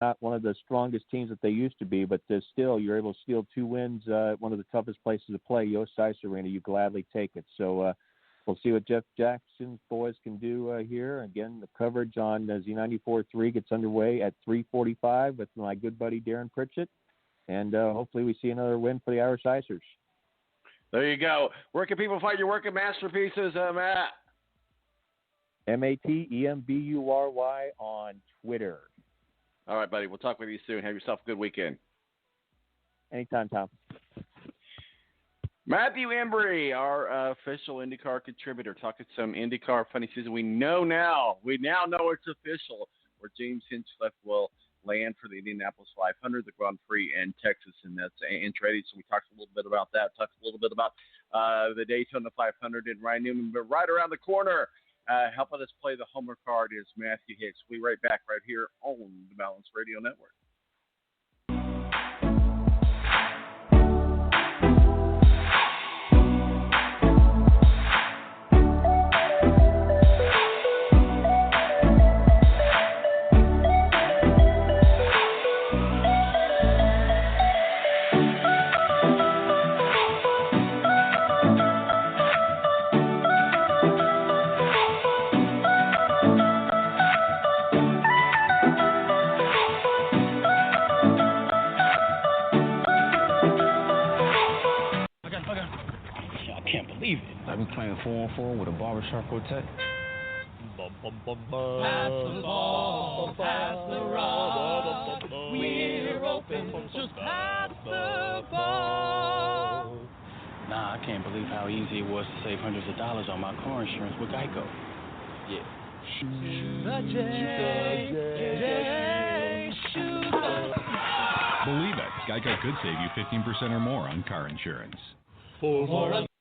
not one of the strongest teams that they used to be, but still, you're able to steal 2 wins. One of the toughest places to play, Yost Ice Arena. You gladly take it. So we'll see what Jeff Jackson's boys can do here. Again, the coverage on Z94.3 gets underway at 3:45 with my good buddy Darren Pritchett, and hopefully we see another win for the Irish Icers. There you go. Where can people find your work and masterpieces, Matt? MatEmbury on Twitter. All right, buddy. We'll talk with you soon. Have yourself a good weekend. Anytime, Tom. Matthew Embury, our official IndyCar contributor, talking some IndyCar funny season. We now know it's official where James Hinchcliffe will land for the Indianapolis 500, the Grand Prix in Texas, and that's Andretti. So we talked a little bit about that. Talked a little bit about the Daytona 500 and Ryan Newman. But right around the corner, helping us play the homer card is Matthew Hicks. We'll be right back right here on the Balance Radio Network. I've been playing 4-on-4 with a barbershop quartet. Pass the ball, pass the rock. We're open, just pass the ball. Nah, I can't believe how easy it was to save hundreds of dollars on my car insurance with Geico. Yeah. Believe it, Geico could save you 15% or more on car insurance.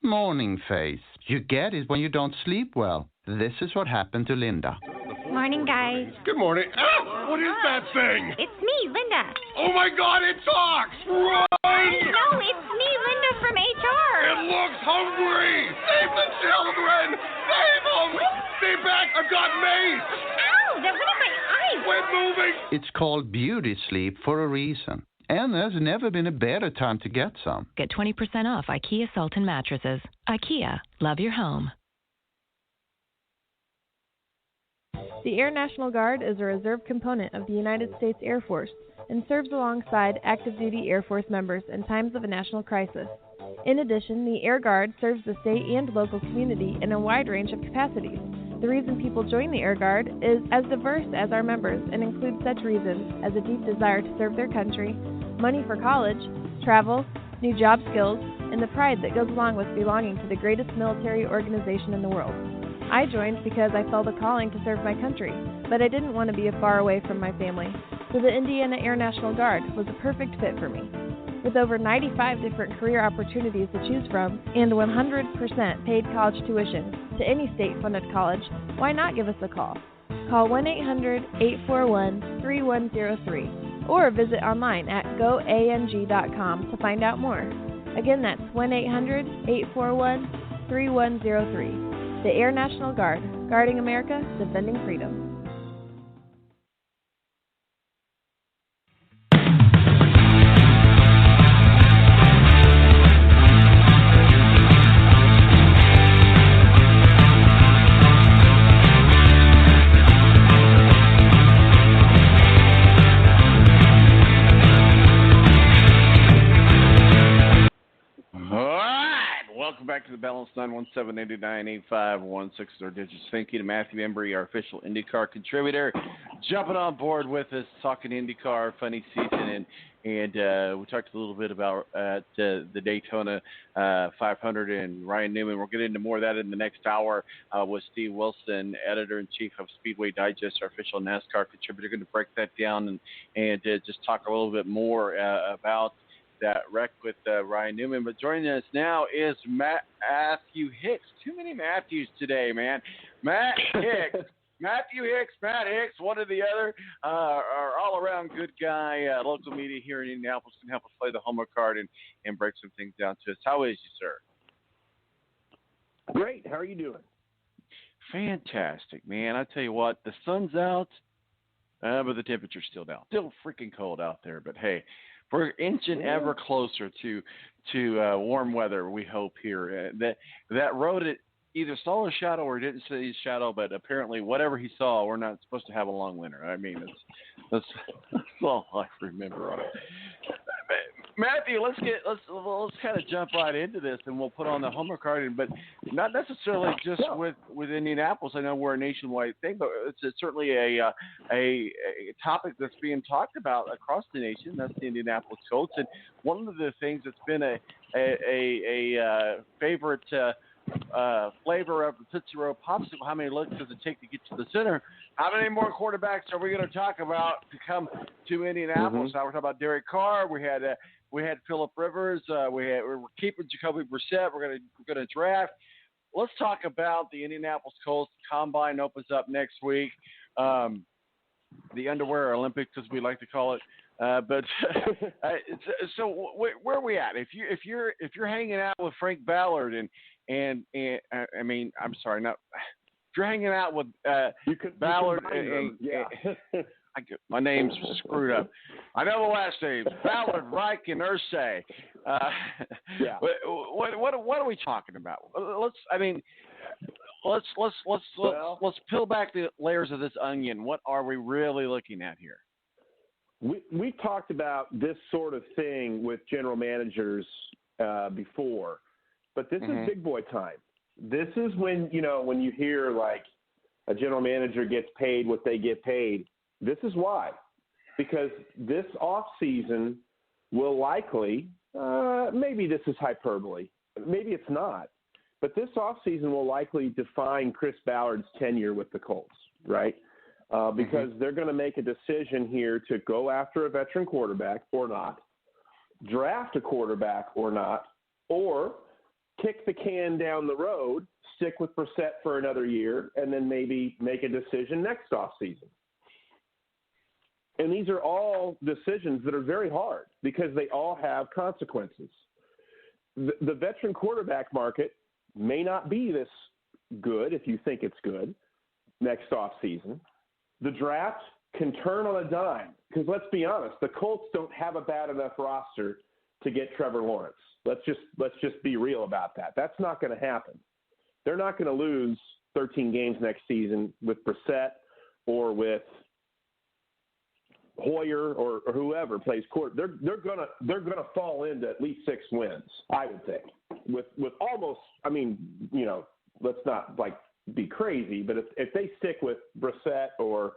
Morning face. You get it when you don't sleep well. This is what happened to Linda. Morning, guys. Good morning. Ah, what is that thing? It's me, Linda. Oh my God, it talks! Run! No, it's me, Linda from HR. It looks hungry! Save the children! Save them! Stay back, I've got mace! Ow, that went in my eye. Quit moving! It's called beauty sleep for a reason. And there's never been a better time to get some. Get 20% off IKEA Sultan mattresses. IKEA, love your home. The Air National Guard is a reserve component of the United States Air Force and serves alongside active-duty Air Force members in times of a national crisis. In addition, the Air Guard serves the state and local community in a wide range of capacities. The reason people join the Air Guard is as diverse as our members and includes such reasons as a deep desire to serve their country, money for college, travel, new job skills, and the pride that goes along with belonging to the greatest military organization in the world. I joined because I felt a calling to serve my country, but I didn't want to be far away from my family, so the Indiana Air National Guard was a perfect fit for me. With over 95 different career opportunities to choose from and 100% paid college tuition to any state-funded college, why not give us a call? Call 1-800-841-3103 or visit online at goang.com to find out more. Again, that's 1-800-841-3103. The Air National Guard, guarding America, defending freedom. Welcome back to the Balance 917-898-516 our digits. Thank you to Matthew Embury, our official IndyCar contributor, jumping on board with us, talking IndyCar, funny season, and we talked a little bit about the Daytona 500 and Ryan Newman. We'll get into more of that in the next hour with Steve Wilson, editor-in-chief of Speedway Digest, our official NASCAR contributor. Going to break that down and just talk a little bit more about that wreck with Ryan Newman. But joining us now is Matthew Hicks. Too many Matthews today, man. Matt Hicks. Matthew Hicks, Matt Hicks, one or the other, are all-around good guy. Local media here in Indianapolis can help us play the homer card and break some things down to us. How is you, sir? Great. How are you doing? Fantastic, man. I tell you what, the sun's out. but the temperature's still down. Still freaking cold out there. But hey, we're inching ever closer to warm weather. We hope here. That road either saw a shadow or didn't see a shadow, but apparently whatever he saw, we're not supposed to have a long winter. I mean, that's all I remember on it. Matthew, let's kind of jump right into this, and we'll put on the homework card. But not necessarily just with Indianapolis. I know we're a nationwide thing, but it's certainly a topic that's being talked about across the nation. That's the Indianapolis Colts, and one of the things that's been a favorite flavor of the Tootsie Roll Popsicle. How many looks does it take to get to the center? How many more quarterbacks are we going to talk about to come to Indianapolis? Now we're talking about Derek Carr. We had Phillip Rivers. We're keeping Jacoby Brissett. We're going to draft. Let's talk about the Indianapolis Colts. Combine opens up next week. The Underwear Olympics, as we like to call it. But so where are we at? If you're hanging out with Frank Ballard and I mean, I'm sorry, not if you're hanging out with Ballard my name's screwed up. I know the last names: Ballard, Reich, and Irsay. What are we talking about? Let's peel back the layers of this onion. What are we really looking at here? We talked about this sort of thing with general managers before, but this is big boy time. This is when you hear like a general manager gets paid what they get paid. This is why, because this off season will likely, maybe this is hyperbole, maybe it's not, but this off season will likely define Chris Ballard's tenure with the Colts, right? Because they're going to make a decision here to go after a veteran quarterback or not, draft a quarterback or not, or kick the can down the road, stick with Brissett for another year, and then maybe make a decision next offseason. And these are all decisions that are very hard because they all have consequences. The veteran quarterback market may not be this good if you think it's good next offseason. The draft can turn on a dime because let's be honest, the Colts don't have a bad enough roster to get Trevor Lawrence. Let's just be real about that. That's not going to happen. They're not going to lose 13 games next season with Brissett or with Hoyer or whoever plays court. They're gonna fall into at least 6 wins, I would think. With almost, I mean, let's not like be crazy, but if they stick with Brissett or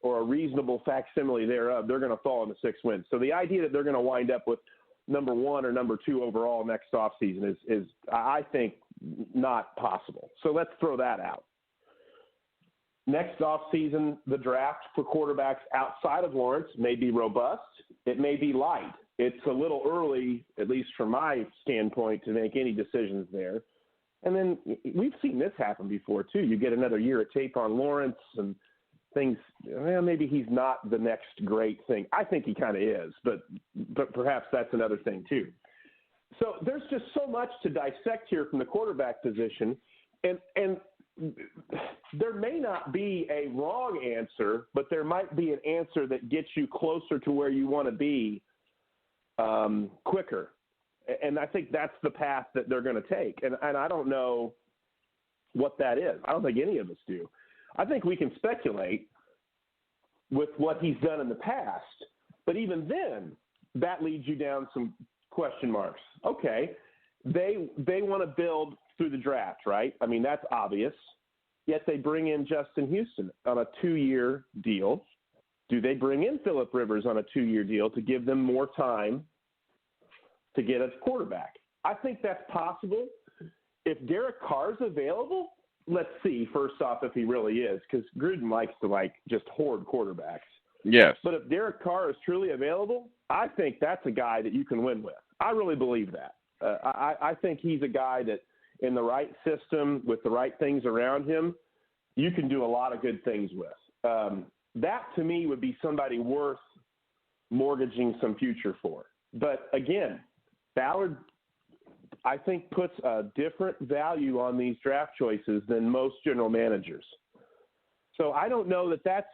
a reasonable facsimile thereof, they're going to fall into 6 wins. So the idea that they're going to wind up with number 1 or number 2 overall next offseason is I think not possible. So let's throw that out. Next offseason, the draft for quarterbacks outside of Lawrence may be robust. It may be light. It's a little early, at least from my standpoint, to make any decisions there. And then we've seen this happen before, too. You get another year of tape on Lawrence and things, maybe he's not the next great thing. I think he kind of is, but perhaps that's another thing, too. So there's just so much to dissect here from the quarterback position. And there may not be a wrong answer, but there might be an answer that gets you closer to where you want to be quicker. And I think that's the path that they're going to take. And I don't know what that is. I don't think any of us do. I think we can speculate with what he's done in the past. But even then, that leads you down some question marks. Okay, they want to build through the draft, right? I mean, that's obvious. Yet they bring in Justin Houston on a 2-year deal. Do they bring in Phillip Rivers on a 2-year deal to give them more time to get a quarterback? I think that's possible. If Derek Carr's available, let's see, first off, if he really is, because Gruden likes to, just hoard quarterbacks. Yes. But if Derek Carr is truly available, I think that's a guy that you can win with. I really believe that. I think he's a guy that, in the right system with the right things around him, you can do a lot of good things with. That, to me, would be somebody worth mortgaging some future for. But, again, Ballard, I think, puts a different value on these draft choices than most general managers. So I don't know that that's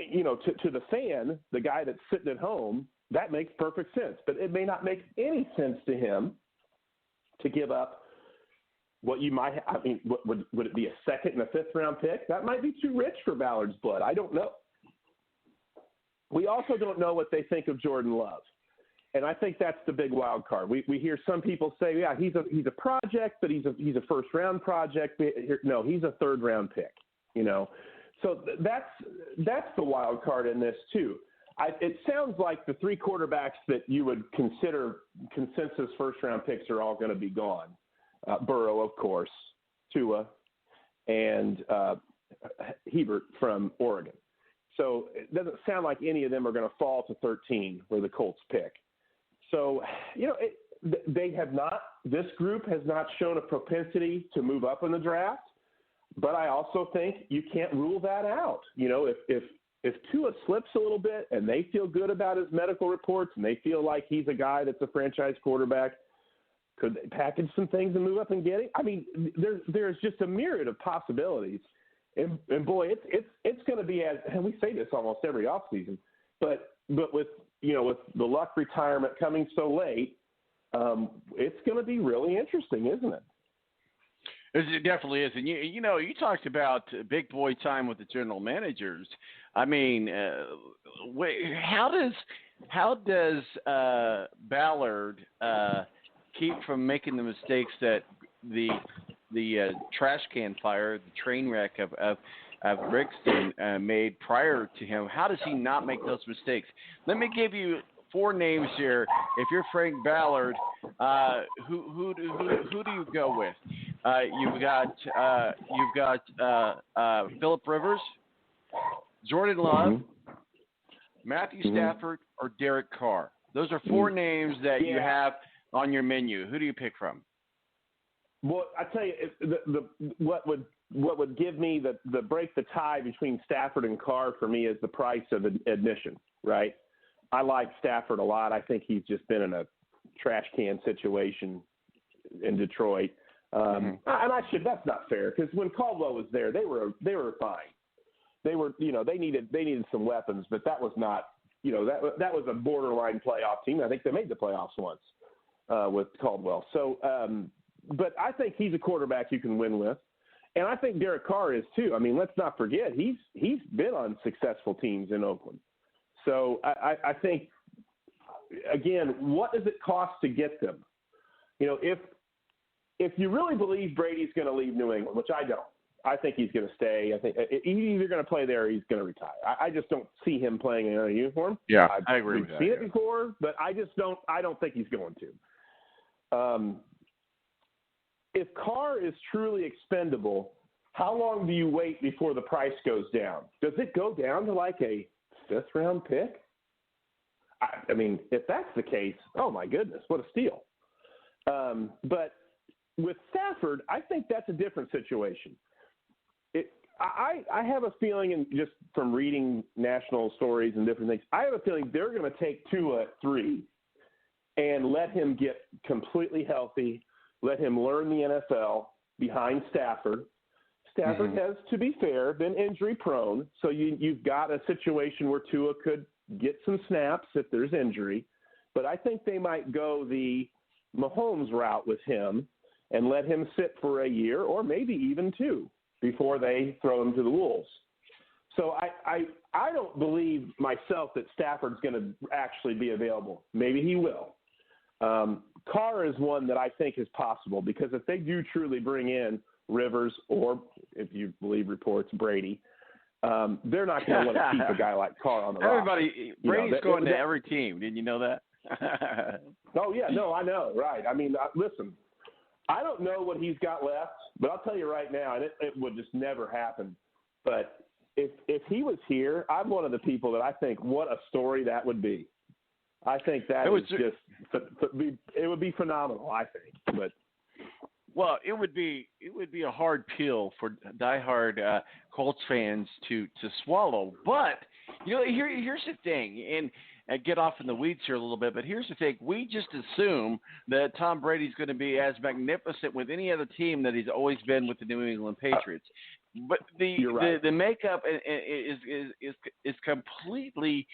to the fan, the guy that's sitting at home, that makes perfect sense. But it may not make any sense to him to give up what you might – I mean, would it be a second and a fifth-round pick? That might be too rich for Ballard's blood. I don't know. We also don't know what they think of Jordan Love. And I think that's the big wild card. We hear some people say, yeah, he's a project, but he's a first-round project. No, he's a third-round pick, So that's the wild card in this too. It sounds like the three quarterbacks that you would consider consensus first-round picks are all going to be gone. Burrow, of course, Tua, and Hebert from Oregon. So it doesn't sound like any of them are going to fall to 13 where the Colts pick. So, they have not – this group has not shown a propensity to move up in the draft. But I also think you can't rule that out. If Tua slips a little bit and they feel good about his medical reports and they feel like he's a guy that's a franchise quarterback, could they package some things and move up and get him? I mean, there's just a myriad of possibilities. And boy, it's going to be and we say this almost every offseason, but with the Luck retirement coming so late, it's going to be really interesting, isn't it? It definitely is. And, you talked about big boy time with the general managers. I mean, how does Ballard keep from making the mistakes that the trash can fire, the train wreck of Brixton made prior to him? How does he not make those mistakes? Let me give you 4 names here. If you're Frank Ballard, who do you go with? You've got Phillip Rivers, Jordan Love, Matthew Stafford, or Derek Carr. Those are 4 names that you have on your menu. Who do you pick from? Well, I tell you, what would give me the break the tie between Stafford and Carr for me is the price of admission, right? I like Stafford a lot. I think he's just been in a trash can situation in Detroit. And that's not fair because when Caldwell was there, they were fine. They were, they needed some weapons, but that was not, that was a borderline playoff team. I think they made the playoffs once with Caldwell. So, but I think he's a quarterback you can win with, and I think Derek Carr is too. I mean, let's not forget he's been on successful teams in Oakland. So I think again, what does it cost to get them? If you really believe Brady's going to leave New England, which I don't, I think he's going to stay. I think he's either going to play there or he's going to retire. I just don't see him playing in a uniform. Yeah, I agree with that. I've seen it before, but I don't think he's going to. If Carr is truly expendable, how long do you wait before the price goes down? Does it go down to like a 5th-round pick? I mean, if that's the case, oh my goodness, what a steal. But with Stafford, I think that's a different situation. I have a feeling, and just from reading national stories and different things, I have a feeling they're going to take Tua at 3 and let him get completely healthy, let him learn the NFL behind Stafford. Stafford has, to be fair, been injury prone, so you've got a situation where Tua could get some snaps if there's injury. But I think they might go the Mahomes route with him and let him sit for a year or maybe even 2 before they throw him to the Wolves. So I don't believe myself that Stafford's going to actually be available. Maybe he will. Carr is one that I think is possible because if they do truly bring in Rivers or, if you believe reports, Brady, they're not going to want to keep a guy like Carr on the roster. Brady's going to every team. Didn't you know that? Oh, yeah. No, I know. Right. I mean, listen, I don't know what he's got left, but I'll tell you right now, and it would just never happen. But if he was here, I'm one of the people that I think what a story that would be. I think that it would be phenomenal, I think. But well, it would be a hard pill for diehard Colts fans to swallow. But here's the thing, and get off in the weeds here a little bit. But here's the thing: we just assume that Tom Brady's going to be as magnificent with any other team that he's always been with the New England Patriots. But the makeup is completely